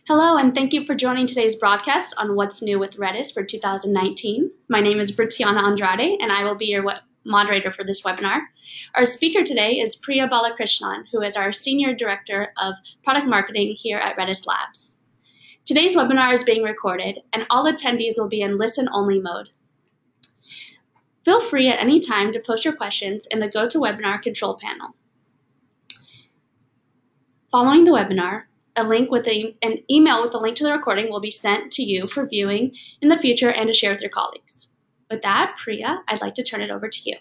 Hello, and thank you for joining today's broadcast on What's New with Redis for 2019. My name is Brittana Andrade, and I will be your moderator for this webinar. Our speaker today is Priya Balakrishnan, who is our Senior Director of Product Marketing here at Redis Labs. Today's webinar is being recorded, and all attendees will be in listen-only mode. Feel free at any time to post your questions in the GoToWebinar control panel. Following the webinar, an email with a link to the recording will be sent to you for viewing in the future and to share with your colleagues. With that, Priya, I'd like to turn it over to you.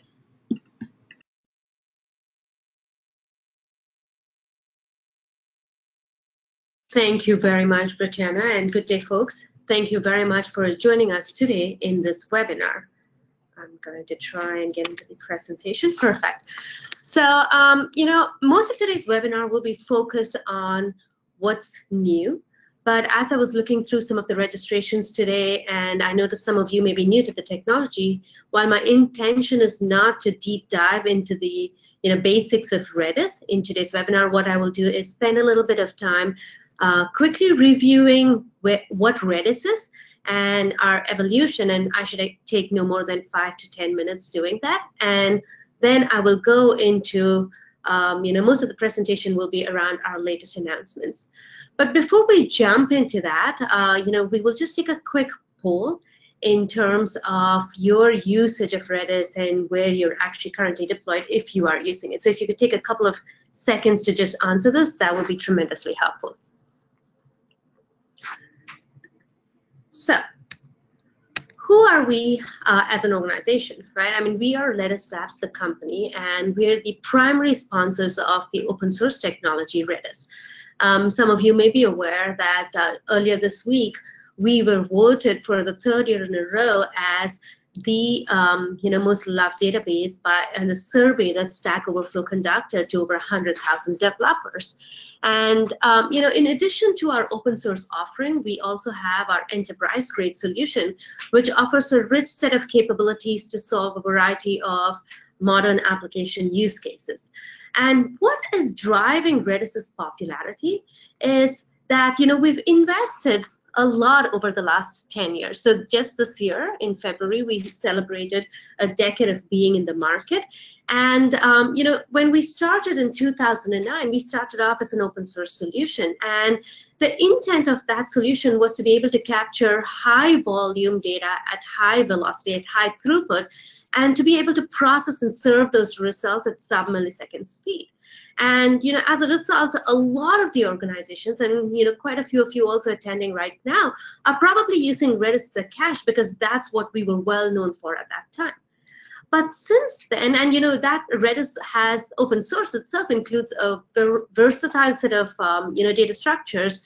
Thank you very much, Brittana, and good day, folks. Thank you very much for joining us today in this webinar. I'm going to try and get into the presentation. Perfect. So, most of today's webinar will be focused on what's new. But as I was looking through some of the registrations today, and I noticed some of you may be new to the technology, while my intention is not to deep dive into the basics of Redis in today's webinar, what I will do is spend a little bit of time quickly reviewing what Redis is and our evolution, and I should take no more than 5 to 10 minutes doing that. And then I will go into, most of the presentation will be around our latest announcements. But before we jump into that, we will just take a quick poll in terms of your usage of Redis and where you're actually currently deployed if you are using it. So if you could take a couple of seconds to just answer this, that would be tremendously helpful. So, who are we as an organization, right? I mean, we are Redis Labs, the company, and we're the primary sponsors of the open source technology Redis. Some of you may be aware that earlier this week, we were voted for the 3rd year in a row as the most loved database by a survey that Stack Overflow conducted to over 100,000 developers. And in addition to our open source offering, we also have our enterprise grade solution, which offers a rich set of capabilities to solve a variety of modern application use cases. And what is driving Redis's popularity is that we've invested a lot over the last 10 years. So just this year, in February, we celebrated a decade of being in the market. And when we started in 2009, we started off as an open source solution. And the intent of that solution was to be able to capture high volume data at high velocity, at high throughput, and to be able to process and serve those results at sub-millisecond speed. And as a result, a lot of the organizations, and quite a few of you also attending right now, are probably using Redis as a cache because that's what we were well known for at that time. But since then, and that Redis has open source itself includes a versatile set of data structures,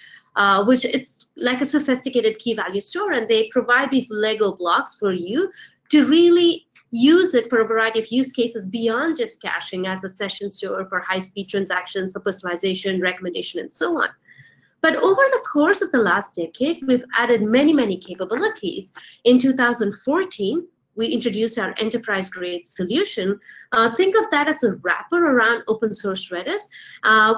which it's like a sophisticated key value store, and they provide these Lego blocks for you to really use it for a variety of use cases beyond just caching as a session store for high-speed transactions, for personalization, recommendation, and so on. But over the course of the last decade, we've added many, many capabilities. In 2014, we introduced our enterprise-grade solution. Think of that as a wrapper around open source Redis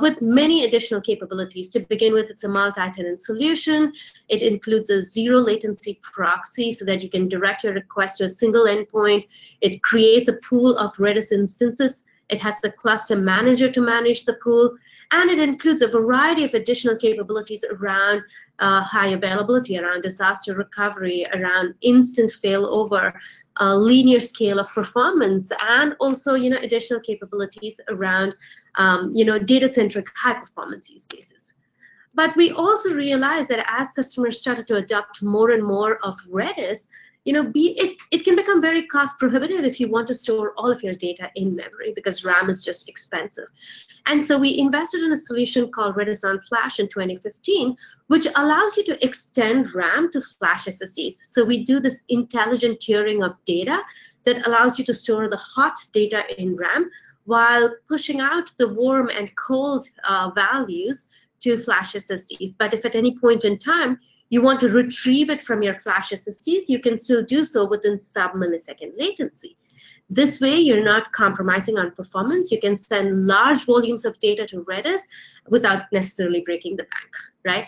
with many additional capabilities. To begin with, it's a multi-tenant solution. It includes a zero-latency proxy so that you can direct your request to a single endpoint. It creates a pool of Redis instances. It has the cluster manager to manage the pool. And it includes a variety of additional capabilities around high availability, around disaster recovery, around instant failover, linear scale of performance, and also additional capabilities around data-centric high-performance use cases. But we also realized that as customers started to adopt more and more of Redis, it can become very cost prohibitive if you want to store all of your data in memory because RAM is just expensive. And so we invested in a solution called Redis on Flash in 2015, which allows you to extend RAM to flash SSDs. So we do this intelligent tiering of data that allows you to store the hot data in RAM while pushing out the warm and cold values to flash SSDs. But if at any point in time you want to retrieve it from your flash SSDs, you can still do so within sub-millisecond latency. This way, you're not compromising on performance. You can send large volumes of data to Redis without necessarily breaking the bank, right?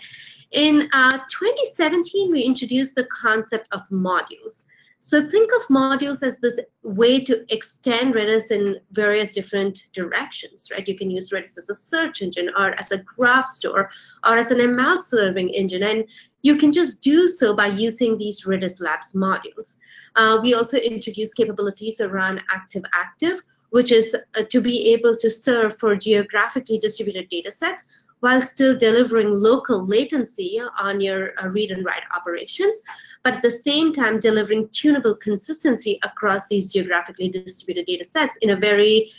In 2017, we introduced the concept of modules. So think of modules as this way to extend Redis in various different directions, right? You can use Redis as a search engine or as a graph store or as an ML serving engine, and you can just do so by using these Redis Labs modules. We also introduced capabilities around active-active, which is to be able to serve for geographically distributed data sets while still delivering local latency on your read and write operations, but at the same time delivering tunable consistency across these geographically distributed data sets in a very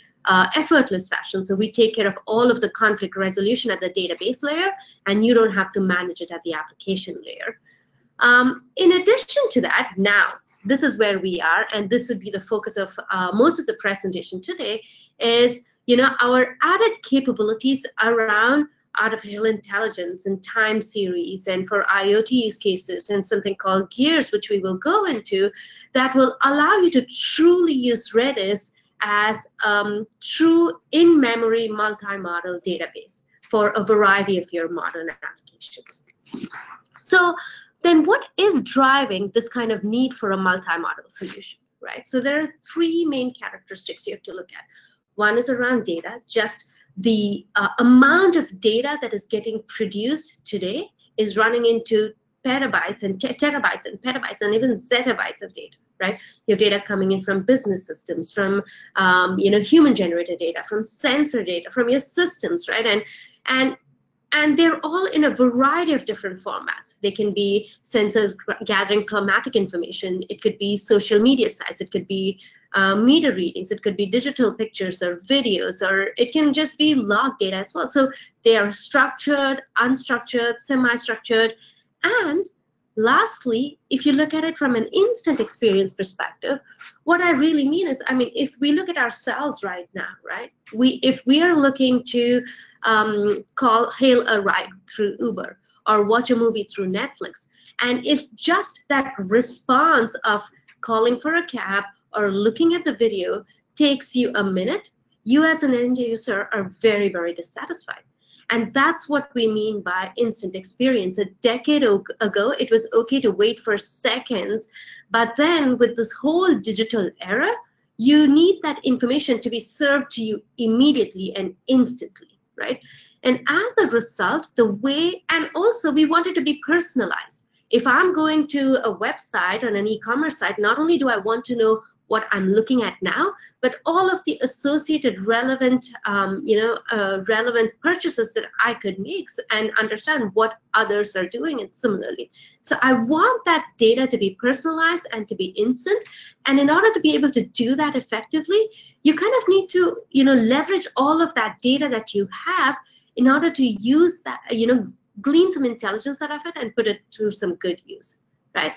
effortless fashion. So we take care of all of the conflict resolution at the database layer, and you don't have to manage it at the application layer. In addition to that, now, this is where we are, and this would be the focus of most of the presentation today, is our added capabilities around artificial intelligence and time series, and for IoT use cases, and something called Gears, which we will go into, that will allow you to truly use Redis as true in-memory multi-model database for a variety of your modern applications. So then what is driving this kind of need for a multi-model solution, right? So there are three main characteristics you have to look at. One is around data. Just the amount of data that is getting produced today is running into petabytes and terabytes and petabytes and even zettabytes of data, right? You have data coming in from business systems, from human-generated data, from sensor data, from your systems, right? And they're all in a variety of different formats. They can be sensors gathering climatic information. It could be social media sites. It could be meter readings. It could be digital pictures or videos, or it can just be log data as well. So they are structured, unstructured, semi-structured. And lastly, if you look at it from an instant experience perspective, what I really mean is, if we look at ourselves right now, right? If we are looking to hail a ride through Uber or watch a movie through Netflix, and if just that response of calling for a cab or looking at the video takes you a minute, you as an end user are very, very dissatisfied. And that's what we mean by instant experience. A decade ago, it was okay to wait for seconds, but then with this whole digital era, you need that information to be served to you immediately and instantly, right? And as a result, and also we want it to be personalized. If I'm going to a website on an e-commerce site, not only do I want to know what I'm looking at now, but all of the associated relevant, relevant purchases that I could make and understand what others are doing and similarly. So I want that data to be personalized and to be instant. And in order to be able to do that effectively, you kind of need to, leverage all of that data that you have in order to use that, glean some intelligence out of it and put it to some good use, right?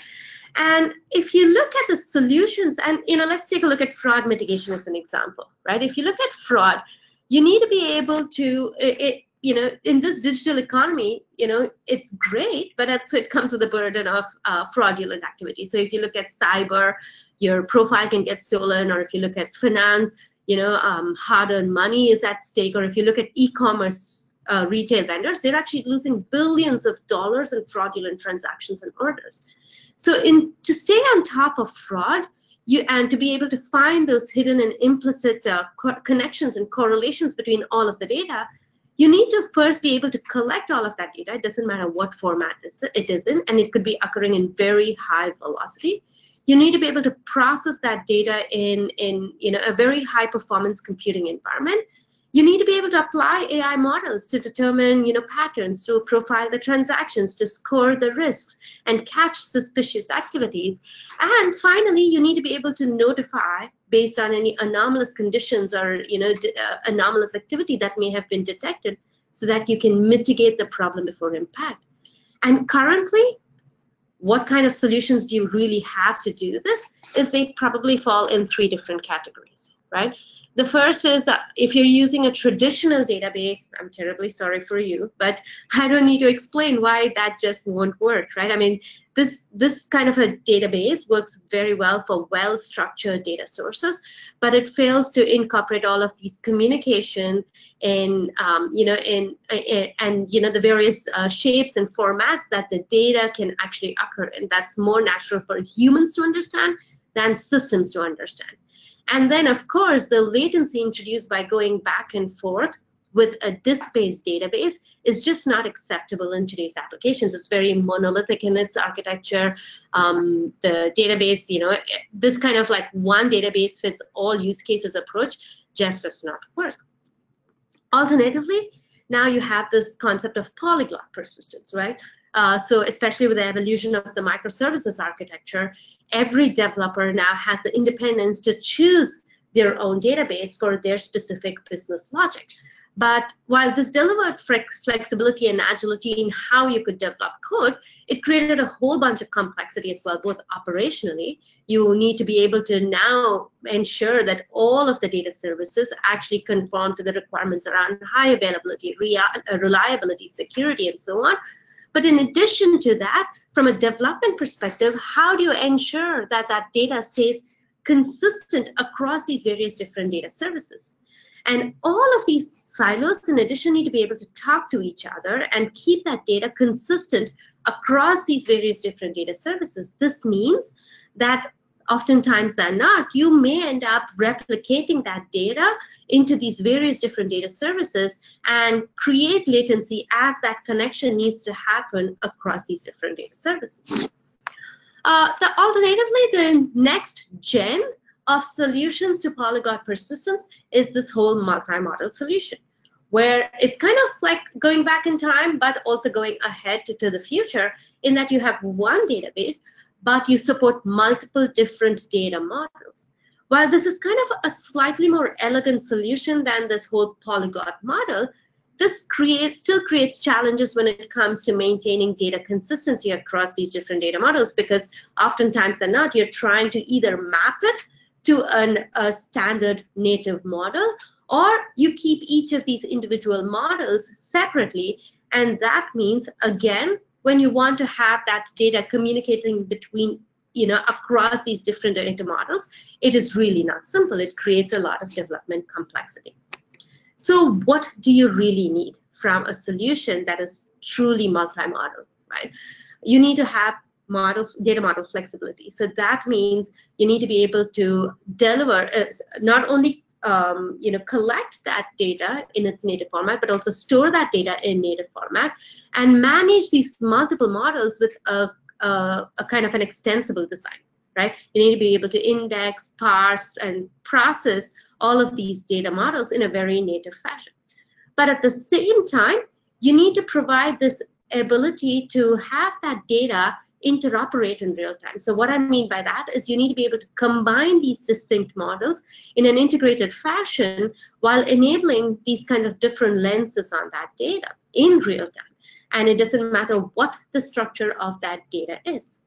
And if you look at the solutions, and let's take a look at fraud mitigation as an example, right? If you look at fraud, you need to be able to, in this digital economy, it's great, but it comes with a burden of fraudulent activity. So if you look at cyber, your profile can get stolen, or if you look at finance, hard-earned money is at stake, or if you look at e-commerce retail vendors, they're actually losing billions of dollars in fraudulent transactions and orders. So to stay on top of fraud, and to be able to find those hidden and implicit connections and correlations between all of the data, you need to first be able to collect all of that data. It doesn't matter what format it is in, and it could be occurring in very high velocity. You need to be able to process that data in a very high performance computing environment. You need to be able to apply AI models to determine, patterns, to profile the transactions, to score the risks, and catch suspicious activities. And finally, you need to be able to notify based on any anomalous conditions or, anomalous activity that may have been detected, so that you can mitigate the problem before impact. And currently, what kind of solutions do you really have to do this? Is they probably fall in three different categories, right? The first is that if you're using a traditional database, I'm terribly sorry for you, but I don't need to explain why that just won't work, right? I mean, this kind of a database works very well for well-structured data sources, but it fails to incorporate all of these communication in, the various shapes and formats that the data can actually occur in. That's more natural for humans to understand than systems to understand. And then, of course, the latency introduced by going back and forth with a disk-based database is just not acceptable in today's applications. It's very monolithic in its architecture. The database, this kind of like one database fits all use cases approach just does not work. Alternatively, now you have this concept of polyglot persistence, right? So especially with the evolution of the microservices architecture, every developer now has the independence to choose their own database for their specific business logic. But while this delivered flexibility and agility in how you could develop code, it created a whole bunch of complexity as well, both operationally. You need to be able to now ensure that all of the data services actually conform to the requirements around high availability, reliability, security, and so on. But in addition to that, from a development perspective, how do you ensure that that data stays consistent across these various different data services? And all of these silos, in addition, need to be able to talk to each other and keep that data consistent across these various different data services. This means that oftentimes than not, you may end up replicating that data into these various different data services and create latency as that connection needs to happen across these different data services. Alternatively, the next gen of solutions to polyglot persistence is this whole multi-model solution, where it's kind of like going back in time, but also going ahead to the future, in that you have one database, but you support multiple different data models. While this is kind of a slightly more elegant solution than this whole polyglot model, this still creates challenges when it comes to maintaining data consistency across these different data models, because oftentimes than not, you're trying to either map it to a standard native model, or you keep each of these individual models separately. And that means, again, when you want to have that data communicating between, across these different data models, it is really not simple. It creates a lot of development complexity. So what do you really need from a solution that is truly multi-model, right? You need to have data model flexibility. So that means you need to be able to deliver, not only collect that data in its native format, but also store that data in native format and manage these multiple models with a kind of an extensible design, right? You need to be able to index, parse, and process all of these data models in a very native fashion. But at the same time, you need to provide this ability to have that data interoperate in real time. So what I mean by that is you need to be able to combine these distinct models in an integrated fashion while enabling these kind of different lenses on that data in real time. And it doesn't matter what the structure of that data is.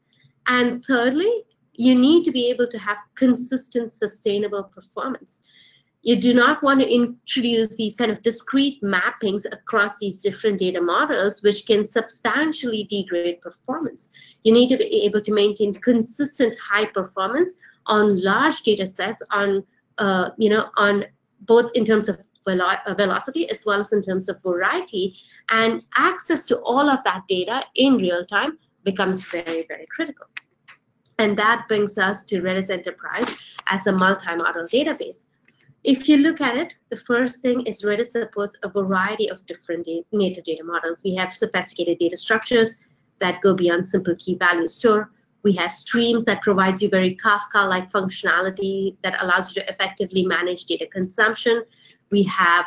And thirdly, you need to be able to have consistent, sustainable performance. You do not want to introduce these kind of discrete mappings across these different data models, which can substantially degrade performance. You need to be able to maintain consistent high performance on large data sets, on both in terms of velocity as well as in terms of variety, and access to all of that data in real time becomes very, very critical. And that brings us to Redis Enterprise as a multi-model database. If you look at it, the first thing is Redis supports a variety of different native data models. We have sophisticated data structures that go beyond simple key value store. We have streams that provides you very Kafka-like functionality that allows you to effectively manage data consumption. We have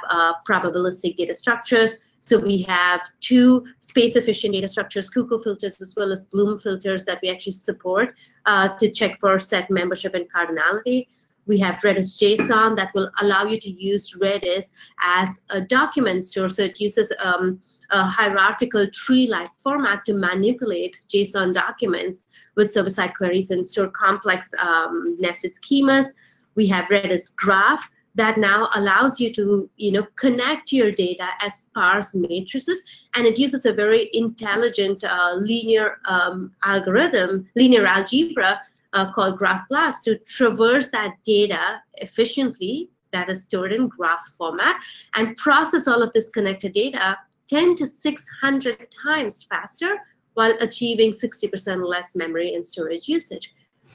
probabilistic data structures. So we have two space-efficient data structures, Cuckoo filters as well as Bloom filters that we actually support to check for set membership and cardinality. We have Redis JSON that will allow you to use Redis as a document store. So it uses a hierarchical tree-like format to manipulate JSON documents with server-side queries and store complex nested schemas. We have Redis Graph, that now allows you to, connect your data as sparse matrices, and it uses a very intelligent linear linear algebra called GraphBlast to traverse that data efficiently that is stored in graph format and process all of this connected data 10 to 600 times faster while achieving 60% less memory and storage usage.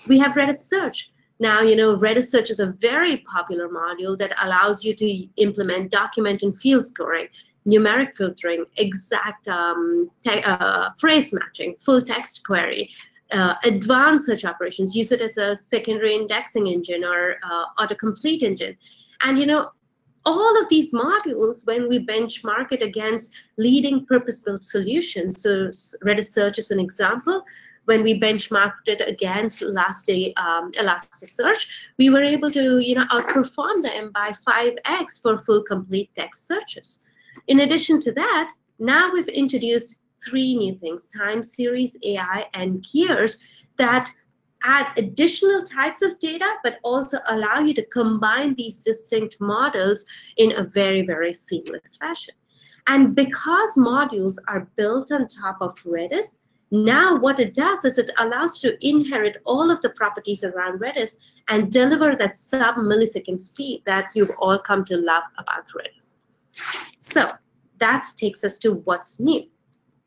We have Redis Search. Now, Redis Search is a very popular module that allows you to implement document and field scoring, numeric filtering, exact phrase matching, full text query, advanced search operations, use it as a secondary indexing engine or autocomplete engine. And, all of these modules, when we benchmark it against leading purpose-built solutions, so Redis Search is an example. When we benchmarked it against Elasticsearch, we were able to, outperform them by 5x for full complete text searches. In addition to that, now we've introduced 3 new things: time series, AI, and gears that add additional types of data, but also allow you to combine these distinct models in a very, very seamless fashion. And because modules are built on top of Redis, now what it does is it allows you to inherit all of the properties around Redis and deliver that sub-millisecond speed that you've all come to love about Redis. So that takes us to what's new,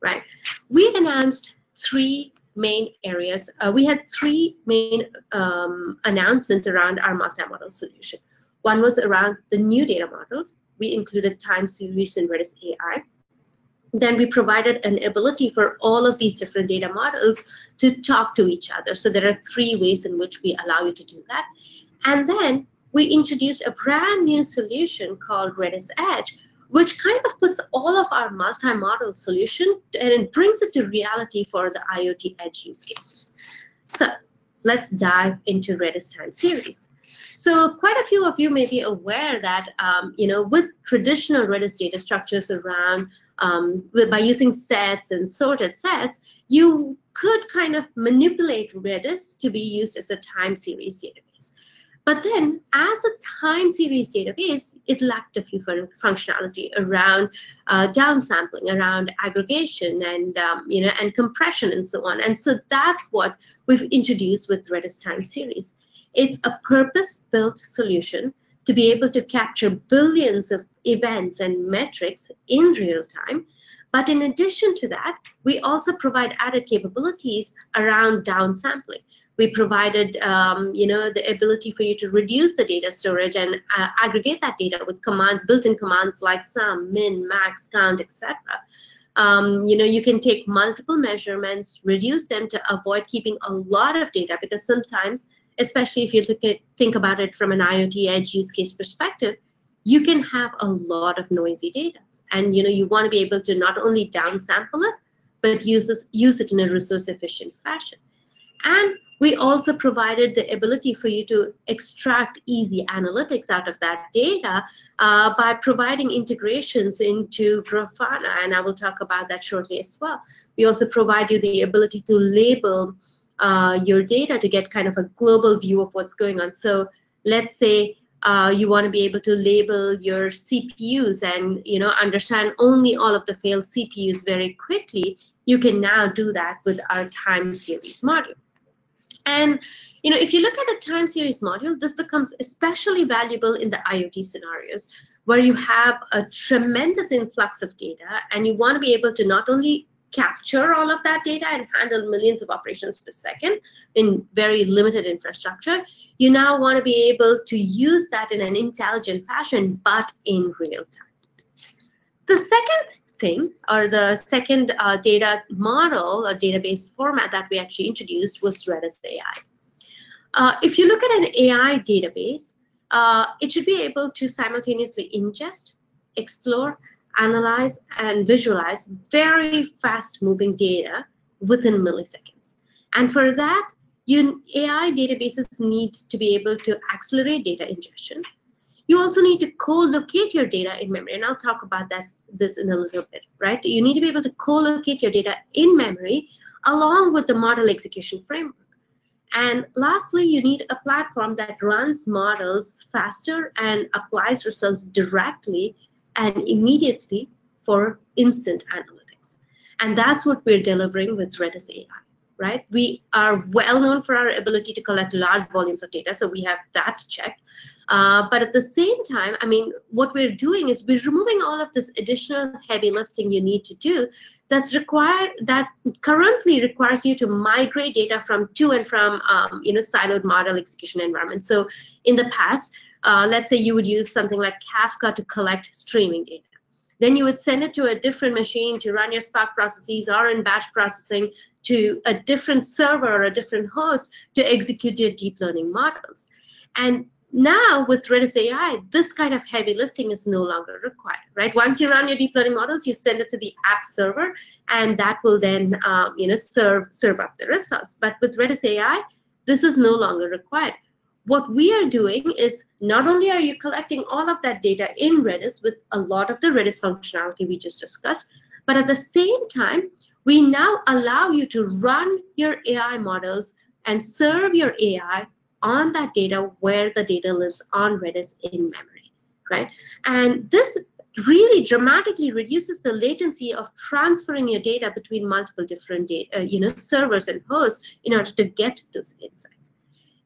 right? We announced 3 main areas. We had 3 main announcements around our multi-model solution. One was around the new data models. We included time series and Redis AI. Then we provided an ability for all of these different data models to talk to each other. So there are 3 ways in which we allow you to do that. And then we introduced a brand new solution called Redis Edge, which kind of puts all of our multi-model solution and it brings it to reality for the IoT edge use cases. So let's dive into Redis time series. So quite a few of you may be aware that, with traditional Redis data structures around, by using sets and sorted sets, you could kind of manipulate Redis to be used as a time series database. But then, as a time series database, it lacked a few functionality around downsampling, around aggregation, and and compression, and so on. And so that's what we've introduced with Redis time series. It's a purpose-built solution to be able to capture billions of events and metrics in real time. But in addition to that, we also provide added capabilities around downsampling. We provided, the ability for you to reduce the data storage and aggregate that data with commands, built-in commands like sum, min, max, count, etc. You can take multiple measurements, reduce them to avoid keeping a lot of data, because sometimes, especially if you think about it from an IoT edge use case perspective, you can have a lot of noisy data. And you want to be able to not only downsample it, but use it in a resource-efficient fashion. And we also provided the ability for you to extract easy analytics out of that data by providing integrations into Grafana, and I will talk about that shortly as well. We also provide you the ability to label your data to get kind of a global view of what's going on. So let's say you want to be able to label your CPUs and understand only all of the failed CPUs very quickly. You can now do that with our time series module. And if you look at the time series module, this becomes especially valuable in the IoT scenarios where you have a tremendous influx of data and you want to be able to not only capture all of that data and handle millions of operations per second in very limited infrastructure, you now want to be able to use that in an intelligent fashion, but in real time. The second thing, or the second data model or database format that we actually introduced was Redis AI. If you look at an AI database, it should be able to simultaneously ingest, explore, analyze, and visualize very fast-moving data within milliseconds. And for that, AI databases need to be able to accelerate data ingestion. You also need to co-locate your data in memory, and I'll talk about this in a little bit, right? You need to be able to co-locate your data in memory along with the model execution framework. And lastly, you need a platform that runs models faster and applies results directly and immediately for instant analytics. And that's what we're delivering with Redis AI, right? We are well known for our ability to collect large volumes of data, so we have that checked. But at the same time, I mean, what we're doing is we're removing all of this additional heavy lifting you need to do that's required, that currently requires you to migrate data from to and from siloed model execution environments. So in the past, let's say you would use something like Kafka to collect streaming data. Then you would send it to a different machine to run your Spark processes, or in batch processing to a different server or a different host to execute your deep learning models. And now with Redis AI, this kind of heavy lifting is no longer required, right? Once you run your deep learning models, you send it to the app server, and that will then serve up the results. But with Redis AI, this is no longer required. What we are doing is not only are you collecting all of that data in Redis with a lot of the Redis functionality we just discussed, but at the same time, we now allow you to run your AI models and serve your AI on that data where the data lives on Redis in memory, right? And this really dramatically reduces the latency of transferring your data between multiple different servers and hosts in order to get those insights.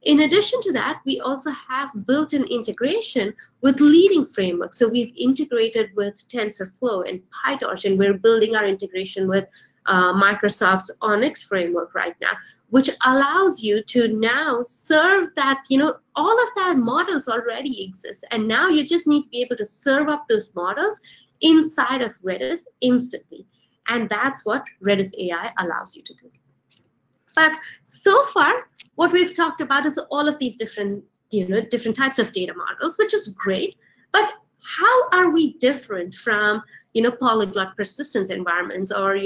In addition to that, we also have built-in integration with leading frameworks. So we've integrated with TensorFlow and PyTorch, and we're building our integration with Microsoft's Onyx framework right now, which allows you to now serve that, all of that models already exist. And now you just need to be able to serve up those models inside of Redis instantly. And that's what Redis AI allows you to do. But so far, what we've talked about is all of these different types of data models, which is great. But how are we different from, polyglot persistence environments, or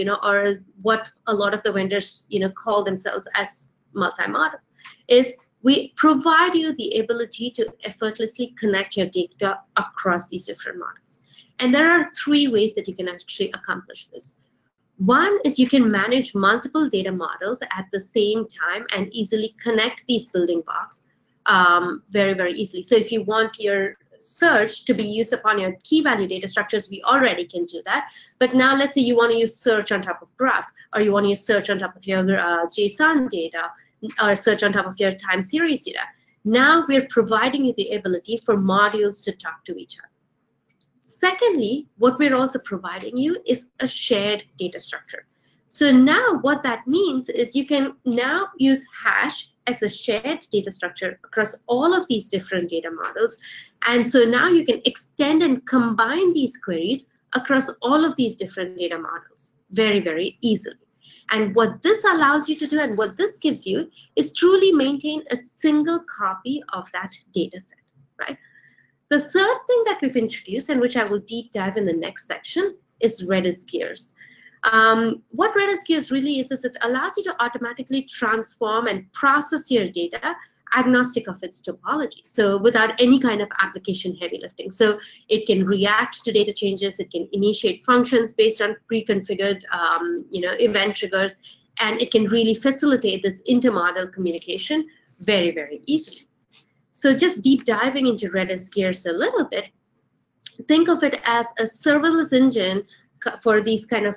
what a lot of the vendors, call themselves as multi-model? Is we provide you the ability to effortlessly connect your data across these different models. And there are 3 ways that you can actually accomplish this. One is you can manage multiple data models at the same time and easily connect these building blocks very, very easily. So if you want your search to be used upon your key value data structures, we already can do that. But now let's say you want to use search on top of graph, or you want to use search on top of your JSON data, or search on top of your time series data. Now we're providing you the ability for modules to talk to each other. Secondly, what we're also providing you is a shared data structure. So now what that means is you can now use hash as a shared data structure across all of these different data models. And so now you can extend and combine these queries across all of these different data models very, very easily. And what this allows you to do, and what this gives you, is truly maintain a single copy of that data set, right? The third thing that we've introduced, and which I will deep dive in the next section, is Redis Gears. What Redis Gears really is it allows you to automatically transform and process your data agnostic of its topology, so without any kind of application heavy lifting. So it can react to data changes, it can initiate functions based on pre-configured event triggers, and it can really facilitate this intermodal communication very, very easily. So just deep diving into Redis Gears a little bit, think of it as a serverless engine for these kind of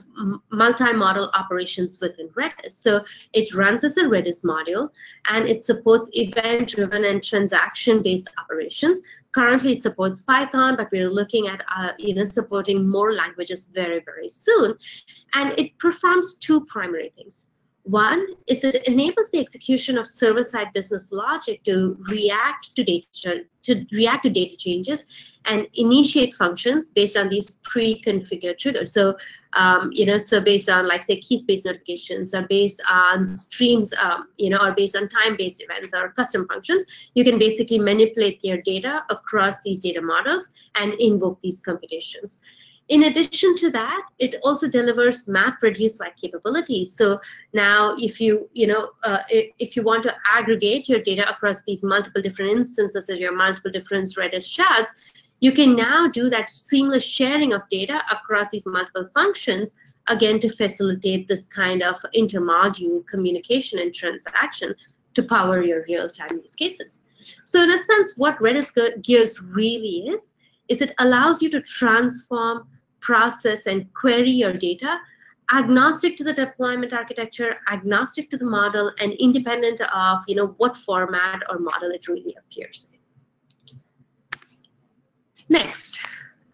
multi-model operations within Redis. So it runs as a Redis module, and it supports event-driven and transaction-based operations. Currently, it supports Python, but we're looking at supporting more languages very, very soon. And it performs 2 primary things. One is it enables the execution of server-side business logic to react to data changes and initiate functions based on these pre-configured triggers. So, so based on, like, say, key space notifications, or based on streams, or based on time-based events or custom functions, you can basically manipulate your data across these data models and invoke these computations. In addition to that, it also delivers MapReduce-like capabilities. So now, if you want to aggregate your data across these multiple different instances of your multiple different Redis shards, you can now do that seamless sharing of data across these multiple functions, again, to facilitate this kind of intermodule communication and transaction to power your real-time use cases. So in a sense, what Redis Gears really is it allows you to transform, process, and query your data agnostic to the deployment architecture, agnostic to the model, and independent of what format or model it really appears in. Next,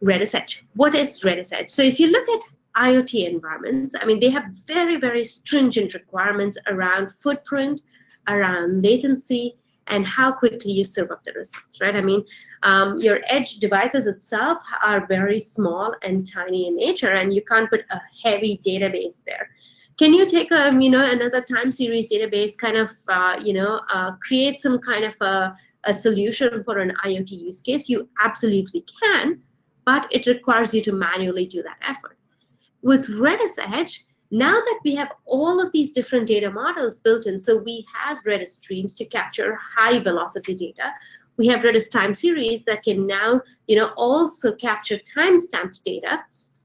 Redis Edge. What is Redis Edge? So if you look at IoT environments, I mean, they have very, very stringent requirements around footprint, around latency, and how quickly you serve up the results, right? I mean, your edge devices itself are very small and tiny in nature, and you can't put a heavy database there. Can you take a, another time series database, kind of, create some kind of a solution for an IoT use case? You absolutely can, but it requires you to manually do that effort. With Redis Edge, now that we have all of these different data models built in, so we have Redis streams to capture high velocity data. We have Redis time series that can now, also capture time-stamped data.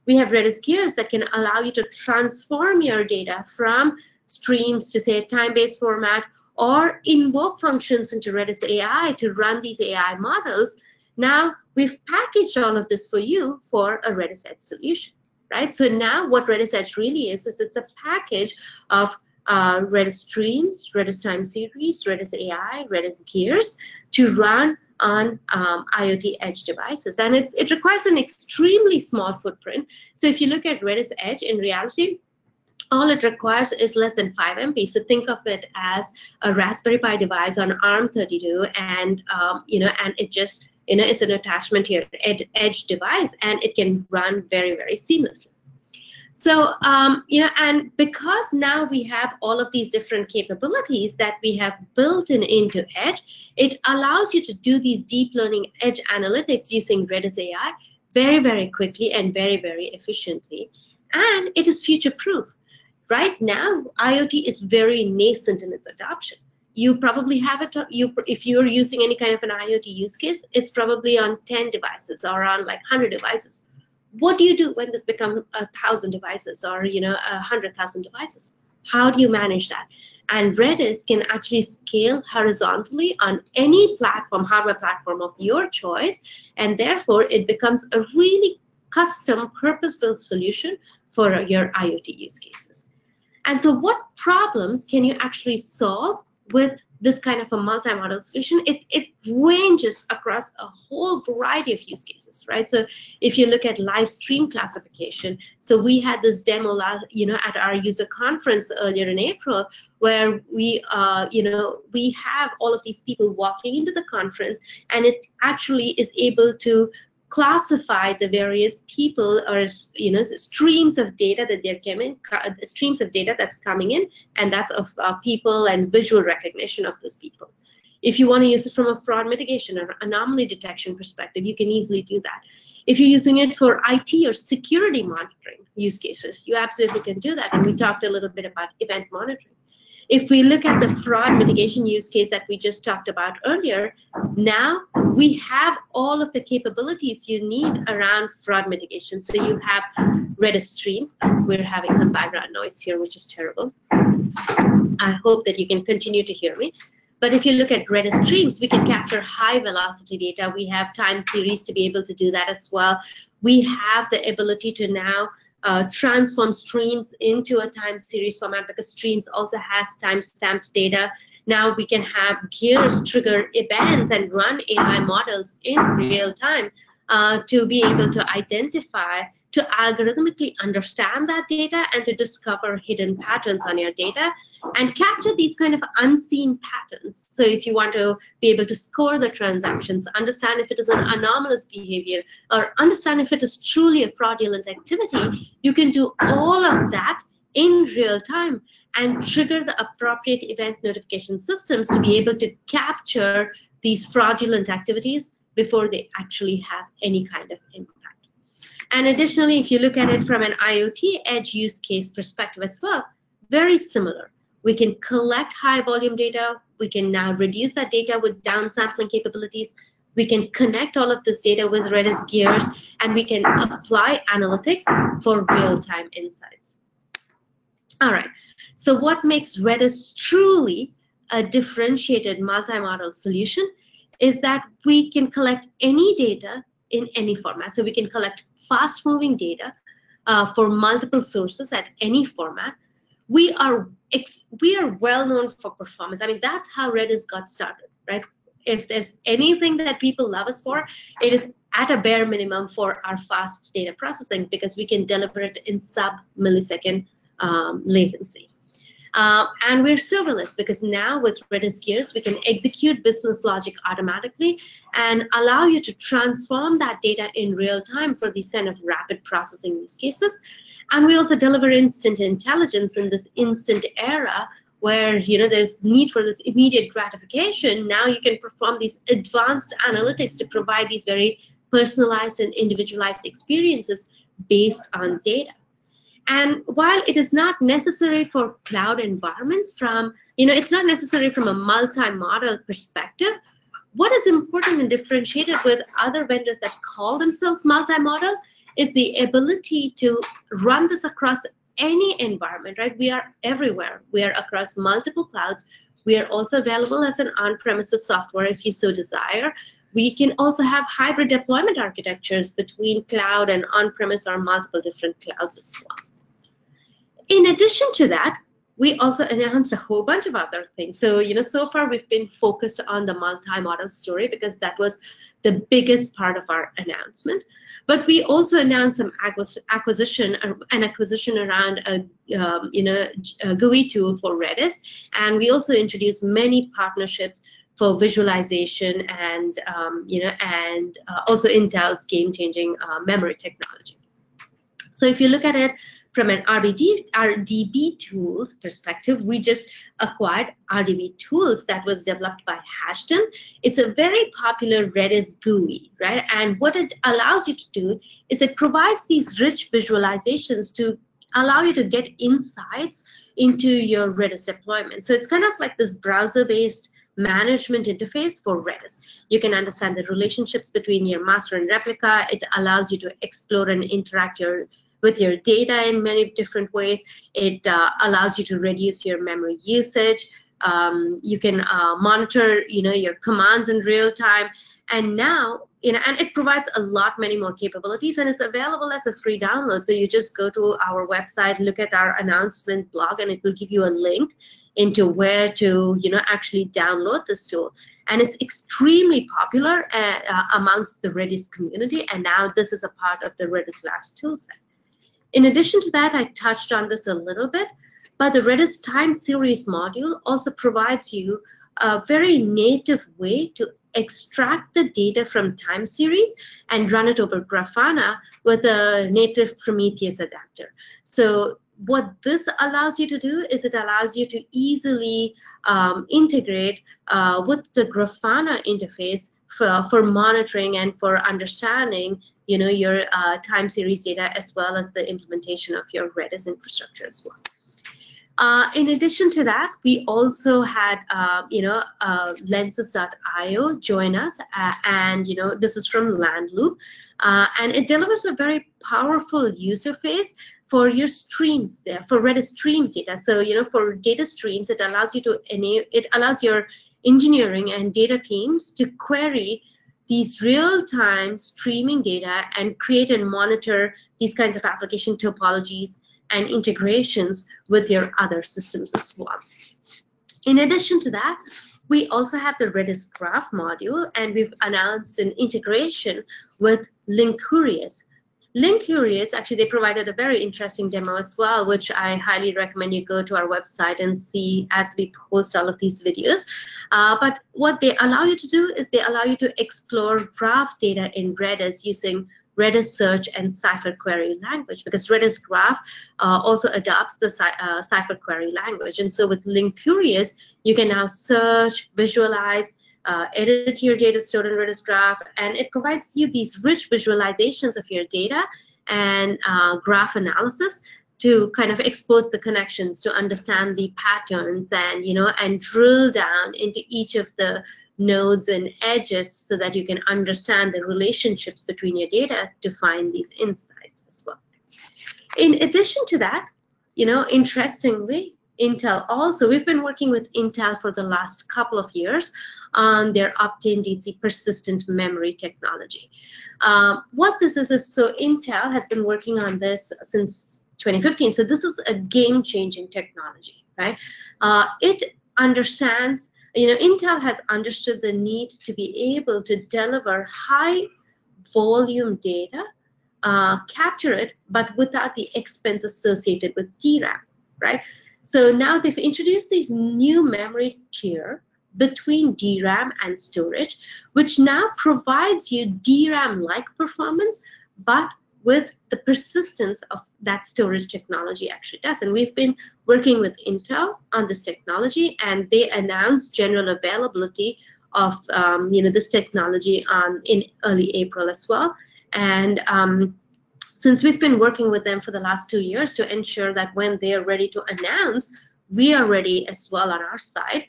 We have Redis Gears that can allow you to transform your data from streams to, say, a time-based format, or invoke functions into Redis AI to run these AI models. Now we've packaged all of this for you for a Redis Edge solution. Right? So now what Redis Edge really is it's a package of Redis streams, Redis time series, Redis AI, Redis Gears to run on IoT edge devices. And it requires an extremely small footprint. So if you look at Redis Edge, in reality, all it requires is less than 5 MB. So think of it as a Raspberry Pi device on ARM32, and and it just is an attachment to your edge device, and it can run very, very seamlessly. So, and because now we have all of these different capabilities that we have built into Edge, it allows you to do these deep learning edge analytics using Redis AI very, very quickly and very, very efficiently. And it is future-proof. Right now, IoT is very nascent in its adoption. You probably have it, if you're using any kind of an IoT use case, it's probably on 10 devices or on like 100 devices. What do you do when this becomes 1,000 devices or 100,000 devices? How do you manage that? And Redis can actually scale horizontally on any platform, hardware platform of your choice, and therefore it becomes a really custom, purpose-built solution for your IoT use cases. And so what problems can you actually solve with this kind of a multi-model solution? It ranges across a whole variety of use cases, right? So if you look at live stream classification, so we had this demo, at our user conference earlier in April, where we have all of these people walking into the conference, and it actually is able to classify the various people or streams of data that they're coming, streams of data that's coming in, and that's of people and visual recognition of those people. If you want to use it from a fraud mitigation or anomaly detection perspective, you can easily do that. If you're using it for IT or security monitoring use cases, you absolutely can do that. And we talked a little bit about event monitoring. If we look at the fraud mitigation use case that we just talked about earlier, now we have all of the capabilities you need around fraud mitigation. So you have Redis streams. We're having some background noise here, which is terrible. I hope that you can continue to hear me. But if you look at Redis streams, we can capture high velocity data. We have time series to be able to do that as well. We have the ability to now transform streams into a time series format, because streams also has time-stamped data. Now we can have Gears trigger events and run AI models in real time to be able to identify, to algorithmically understand that data and to discover hidden patterns on your data and capture these kind of unseen patterns. So if you want to be able to score the transactions, understand if it is an anomalous behavior, or understand if it is truly a fraudulent activity, you can do all of that in real time and trigger the appropriate event notification systems to be able to capture these fraudulent activities before they actually have any kind of impact. And additionally, if you look at it from an IoT edge use case perspective as well, very similar. We can collect high volume data. We can now reduce that data with downsampling capabilities. We can connect all of this data with Redis Gears, and we can apply analytics for real-time insights. All right, so what makes Redis truly a differentiated multi-model solution is that we can collect any data in any format. So we can collect fast-moving data for multiple sources at any format. We are well known for performance. I mean, that's how Redis got started, right? If there's anything that people love us for, it is at a bare minimum for our fast data processing, because we can deliver it in sub-millisecond latency. And we're serverless, because now with Redis Gears, we can execute business logic automatically and allow you to transform that data in real time for these kind of rapid processing use cases. And we also deliver instant intelligence in this instant era where there's need for this immediate gratification. Now you can perform these advanced analytics to provide these very personalized and individualized experiences based on data. And while it is not necessary for cloud environments it's not necessary from a multi-model perspective, what is important and differentiated with other vendors that call themselves multi-model is the ability to run this across any environment, right? We are everywhere. We are across multiple clouds. We are also available as an on-premises software if you so desire. We can also have hybrid deployment architectures between cloud and on-premise or multiple different clouds as well. In addition to that, we also announced a whole bunch of other things. So, so far we've been focused on the multi-model story because that was the biggest part of our announcement. But we also announced some acquisition around a GUI tool for Redis, and we also introduced many partnerships for visualization and also Intel's game-changing memory technology. So if you look at it from an RDB tools perspective, we just acquired RDB tools that was developed by Hashton. It's a very popular Redis GUI, right? And what it allows you to do is it provides these rich visualizations to allow you to get insights into your Redis deployment. So it's kind of like this browser-based management interface for Redis. You can understand the relationships between your master and replica. It allows you to explore and interact with your data in many different ways. It allows you to reduce your memory usage. You can monitor, your commands in real time. And now, and it provides many more capabilities, and it's available as a free download. So you just go to our website, look at our announcement blog, and it will give you a link into where to, actually download this tool. And it's extremely popular amongst the Redis community. And now this is a part of the Redis Labs toolset. In addition to that, I touched on this a little bit, but the Redis time series module also provides you a very native way to extract the data from time series and run it over Grafana with a native Prometheus adapter. So what this allows you to do is it allows you to easily integrate with the Grafana interface for monitoring and for understanding your time series data, as well as the implementation of your Redis infrastructure as well. In addition to that, we also had Lenses.io join us, and this is from Landloop, and it delivers a very powerful user face for your streams there, for Redis streams data. So for data streams, it allows your engineering and data teams to query these real-time streaming data and create and monitor these kinds of application topologies and integrations with your other systems as well. In addition to that, we also have the Redis Graph module, and we've announced an integration with Linkurious. Linkurious, actually, they provided a very interesting demo as well, which I highly recommend you go to our website and see as we post all of these videos. But what they allow you to do is they allow you to explore graph data in Redis using Redis search and Cypher query language, because Redis Graph also adopts the Cypher query language. And so with Linkurious, you can now search, visualize, edit your data stored in Redis Graph, and it provides you these rich visualizations of your data and graph analysis to kind of expose the connections, to understand the patterns, and and drill down into each of the nodes and edges so that you can understand the relationships between your data to find these insights as well. In addition to that, interestingly, Intel also, we've been working with Intel for the last couple of years on their Optane DC persistent memory technology. What this is so Intel has been working on this since 2015. So this is a game-changing technology, right? It understands, Intel has understood the need to be able to deliver high volume data, capture it, but without the expense associated with DRAM, right? So now they've introduced this new memory tier between DRAM and storage, which now provides you DRAM-like performance, but with the persistence of that storage technology actually does. And we've been working with Intel on this technology, and they announced general availability of this technology in early April as well. And since we've been working with them for the last 2 years to ensure that when they are ready to announce, we are ready as well on our side.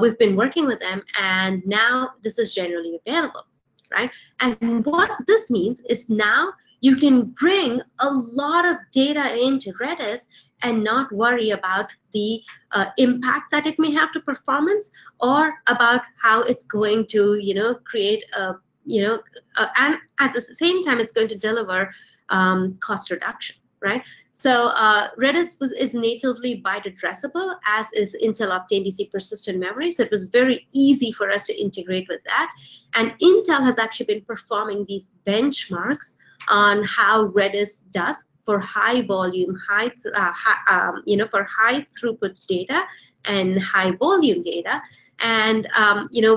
We've been working with them, and now this is generally available, right? And what this means is now you can bring a lot of data into Redis and not worry about the impact that it may have to performance, or about how it's going to, create a, and at the same time, it's going to deliver cost reduction, right? So Redis is natively byte addressable, as is Intel Optane DC persistent memory. So it was very easy for us to integrate with that. And Intel has actually been performing these benchmarks on how Redis does for high volume, for high throughput data and high volume data. And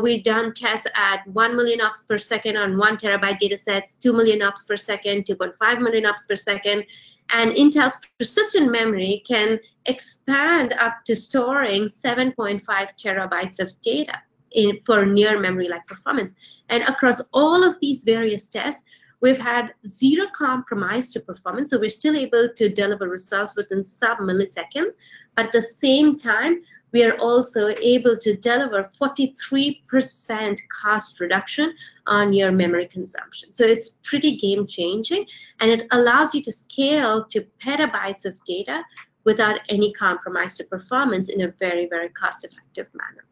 we've done tests at 1 million ops per second on 1 terabyte data sets, 2 million ops per second, 2.5 million ops per second. And Intel's persistent memory can expand up to storing 7.5 terabytes of data for near memory-like performance. And across all of these various tests, we've had zero compromise to performance. So we're still able to deliver results within sub-millisecond. But at the same time, we are also able to deliver 43% cost reduction on your memory consumption. So it's pretty game-changing, and it allows you to scale to petabytes of data without any compromise to performance in a very, very cost-effective manner.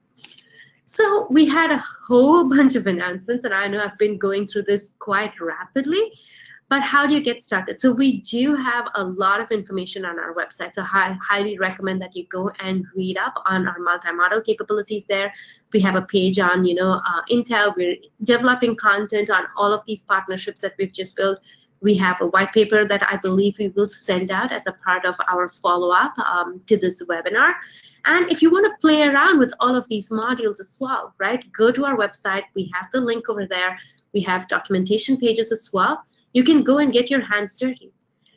So we had a whole bunch of announcements, and I know I've been going through this quite rapidly, but how do you get started? So we do have a lot of information on our website, so I highly recommend that you go and read up on our multi-model capabilities there. We have a page on, Intel. We're developing content on all of these partnerships that we've just built. We have a white paper that I believe we will send out as a part of our follow-up to this webinar. And if you want to play around with all of these modules as well, right, go to our website. We have the link over there. We have documentation pages as well. You can go and get your hands dirty.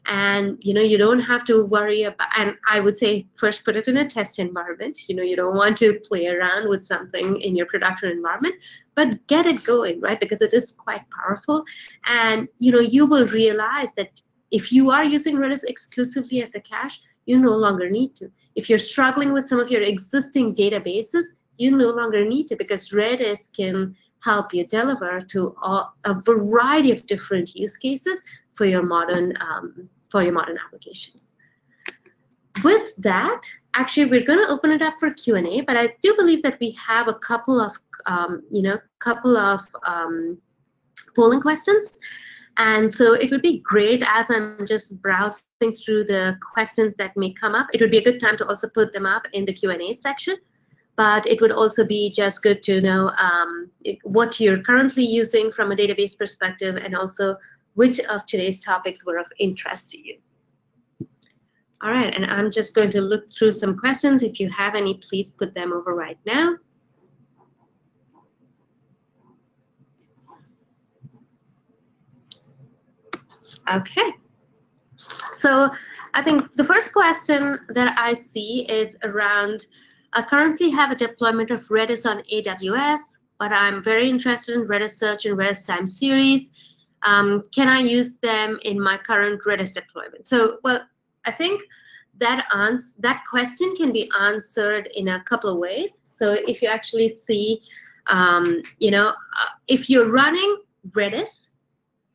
And, you don't have to worry about, and I would say first put it in a test environment. You don't want to play around with something in your production environment, but get it going, right? Because it is quite powerful. And, you will realize that if you are using Redis exclusively as a cache, you no longer need to. If you're struggling with some of your existing databases, you no longer need to, because Redis can help you deliver to a variety of different use cases for your modern applications. With that, actually, we're going to open it up for Q&A, but I do believe that we have a couple of polling questions. And so it would be great, as I'm just browsing through the questions that may come up, it would be a good time to also put them up in the Q&A section. But it would also be just good to know what you're currently using from a database perspective, and also which of today's topics were of interest to you. All right, and I'm just going to look through some questions. If you have any, please put them over right now. Okay, so I think the first question that I see is around, I currently have a deployment of Redis on AWS, but I'm very interested in Redis Search and Redis Time Series. Can I use them in my current Redis deployment? So, well, I think that question can be answered in a couple of ways. So if you actually see, if you're running Redis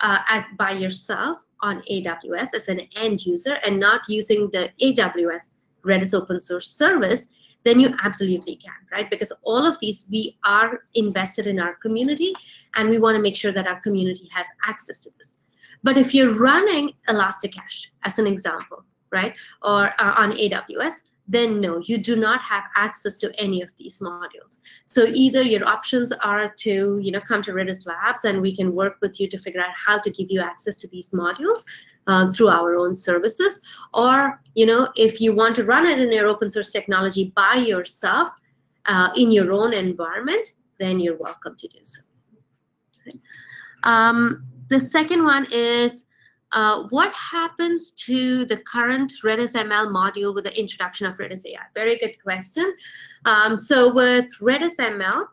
as by yourself on AWS as an end user and not using the AWS Redis open source service, then you absolutely can, right? Because all of these, we are invested in our community, and we want to make sure that our community has access to this. But if you're running Elasticache, as an example, right, or on AWS, then no, you do not have access to any of these modules. So either your options are to, come to Redis Labs, and we can work with you to figure out how to give you access to these modules through our own services, or if you want to run it in your open source technology by yourself in your own environment, then you're welcome to do so. The second one is, what happens to the current Redis ML module with the introduction of Redis AI? Very good question. So with Redis ML,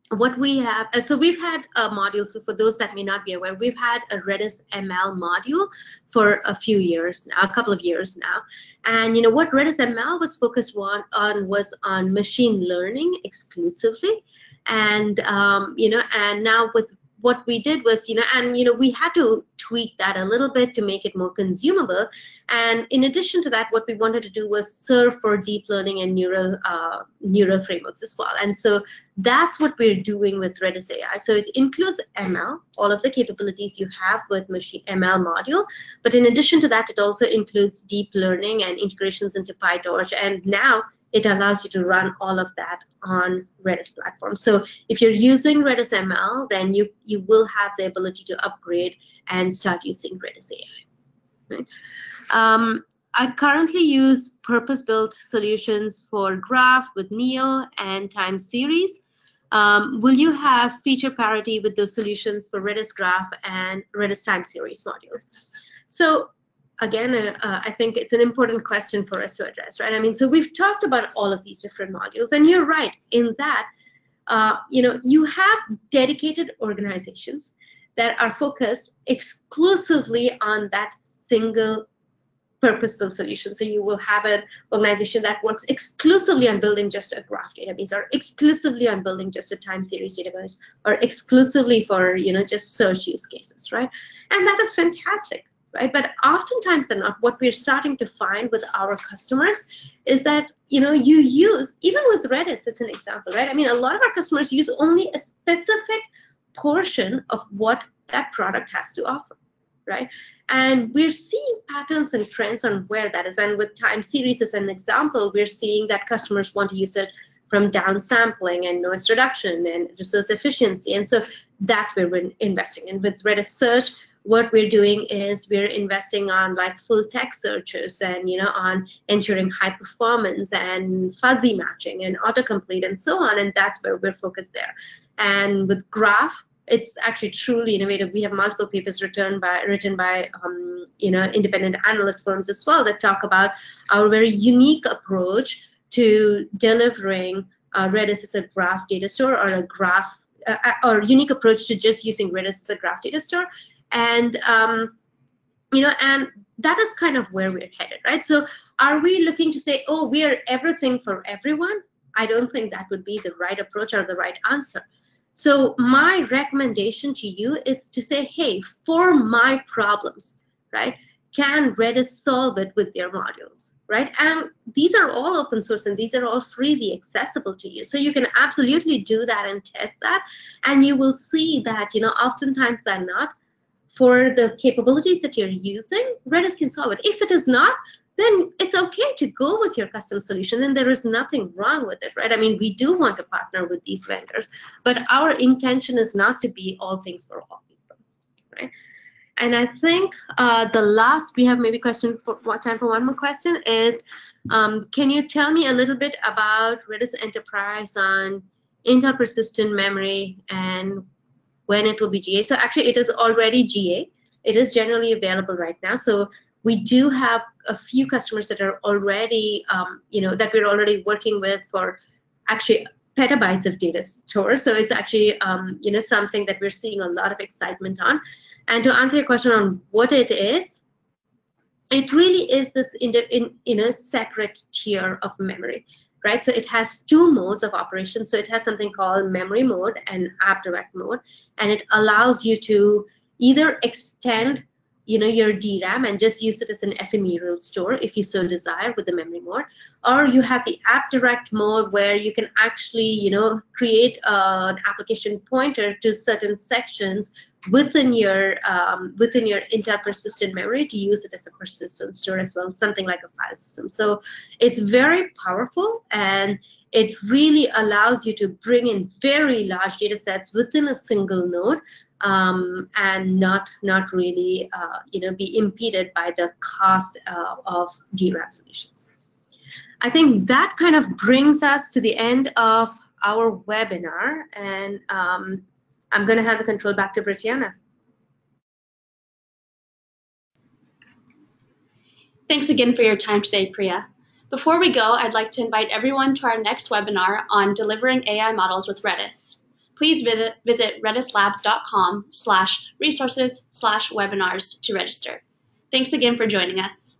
what we have, so we've had a module, so for those that may not be aware, we've had a Redis ML module for a few years now, a couple of years now. And what Redis ML was focused on was on machine learning exclusively. And, and now with what we did was, we had to tweak that a little bit to make it more consumable. And in addition to that, what we wanted to do was serve for deep learning and neural frameworks as well. And so that's what we're doing with Redis AI. So it includes ML, all of the capabilities you have with machine ML module. But in addition to that, it also includes deep learning and integrations into PyTorch. And now it allows you to run all of that on Redis platform. So if you're using Redis ML, then you will have the ability to upgrade and start using Redis AI. Right? I currently use purpose-built solutions for Graph with Neo and time series. Will you have feature parity with those solutions for Redis Graph and Redis time series modules? So again, I think it's an important question for us to address, right? I mean, so we've talked about all of these different modules, and you're right in that, you have dedicated organizations that are focused exclusively on that single purpose-built solution. So you will have an organization that works exclusively on building just a graph database, or exclusively on building just a time series database, or exclusively for just search use cases, right? And that is fantastic. Right? But oftentimes than not, what we're starting to find with our customers is that you use, even with Redis as an example, right? I mean, a lot of our customers use only a specific portion of what that product has to offer, right? And we're seeing patterns and trends on where that is. And with time series as an example, we're seeing that customers want to use it from downsampling and noise reduction and resource efficiency. And so that's where we're investing. And with Redis Search, what we're doing is we're investing on like full text searches and on ensuring high performance and fuzzy matching and autocomplete and so on, and that's where we're focused there. And with Graph, it's actually truly innovative. We have multiple papers written by independent analyst firms as well that talk about our very unique approach to delivering Redis as a graph data store, or a graph or unique approach to just using Redis as a graph data store. And and that is kind of where we're headed, right? So are we looking to say, oh, we are everything for everyone? I don't think that would be the right approach or the right answer. So my recommendation to you is to say, hey, for my problems, right, can Redis solve it with their modules, right? And these are all open source, and these are all freely accessible to you. So you can absolutely do that and test that, and you will see that, oftentimes than not, for the capabilities that you're using, Redis can solve it. If it is not, then it's okay to go with your custom solution, and there is nothing wrong with it, right? I mean, we do want to partner with these vendors, but our intention is not to be all things for all people, right? And I think the last, we have maybe time for one more question, is can you tell me a little bit about Redis Enterprise on Intel persistent memory and when it will be GA? So actually, it is already GA. It is generally available right now. So we do have a few customers that are already, that we're already working with for actually petabytes of data stores. So it's actually, something that we're seeing a lot of excitement on. And to answer your question on what it is, it really is this in a separate tier of memory, right? So it has two modes of operation. So it has something called memory mode and app direct mode, and it allows you to either extend your DRAM and just use it as an ephemeral store if you so desire with the memory mode. Or you have the app direct mode where you can actually, create an application pointer to certain sections within your Intel persistent memory to use it as a persistent store as well, something like a file system. So it's very powerful, and it really allows you to bring in very large data sets within a single node, and not really be impeded by the cost of DRAM solutions. I think that kind of brings us to the end of our webinar, and I'm going to hand the control back to Brittana. Thanks again for your time today, Priya. Before we go, I'd like to invite everyone to our next webinar on delivering AI models with Redis. Please visit redislabs.com/resources/webinars to register. Thanks again for joining us.